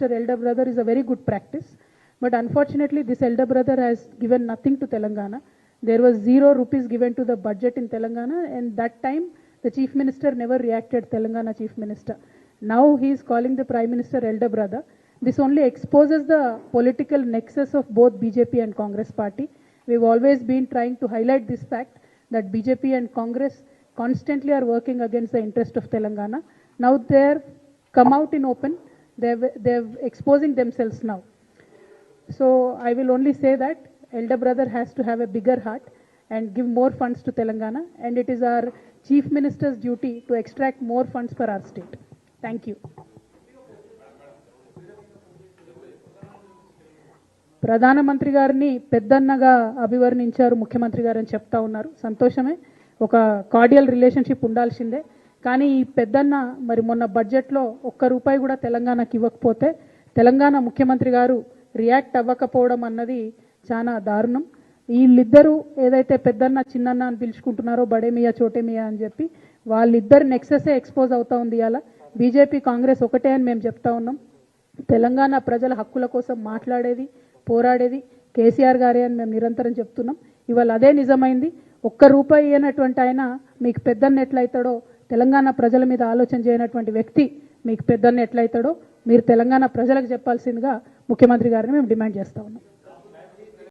Minister elder brother is a very good practice. But unfortunately, this elder brother has given nothing to Telangana. There was 0 rupees given to the budget in Telangana, and that time the Chief Minister never reacted, Telangana Chief Minister. Now he is calling the Prime Minister elder brother. This only exposes the political nexus of both BJP and Congress party. We've always been trying to highlight this fact that BJP and Congress constantly are working against the interest of Telangana. Now they're come out in open. They're exposing themselves now. So I will only say that elder brother has to have a bigger heart and give more funds to Telangana, and it is our Chief Minister's duty to extract more funds for our state. Thank you. ప్రధానమంత్రి గారిని పెద్దన్నగా అభివర్ణించారు ముఖ్యమంత్రి గారు అని చెప్తా ఉన్నారు. సంతోషమే, ఒక కార్డియల్ రిలేషన్షిప్ ఉండాల్సిందే. కానీ ఈ పెద్దన్న మరి మొన్న బడ్జెట్లో ₹1 కూడా తెలంగాణకి ఇవ్వకపోతే తెలంగాణ ముఖ్యమంత్రి గారు రియాక్ట్ అవ్వకపోవడం అన్నది చాలా దారుణం. వీళ్ళిద్దరూ ఏదైతే పెద్దన్న చిన్నన్న అని పిలుచుకుంటున్నారో, బడేమియా చోటేమియా అని చెప్పి, వాళ్ళిద్దరు నెక్సెసే ఎక్స్పోజ్ అవుతా ఉంది. ఇలా బీజేపీ కాంగ్రెస్ ఒకటే అని మేము చెప్తా ఉన్నాం. తెలంగాణ ప్రజల హక్కుల కోసం మాట్లాడేది, పోరాడేది కేసీఆర్ గారే అని మేము నిరంతరం చెప్తున్నాం. ఇవాళ అదే నిజమైంది. ₹1 అయినటువంటి ఆయన మీకు పెద్దన్న ఎట్లయితాడో, తెలంగాణ ప్రజల మీద ఆలోచన చేయనటువంటి వ్యక్తి మీకు పెద్దన్న ఎట్లయితాడో మీరు తెలంగాణ ప్రజలకు చెప్పాల్సిందిగా ముఖ్యమంత్రి గారిని మేము డిమాండ్ చేస్తా ఉన్నాం.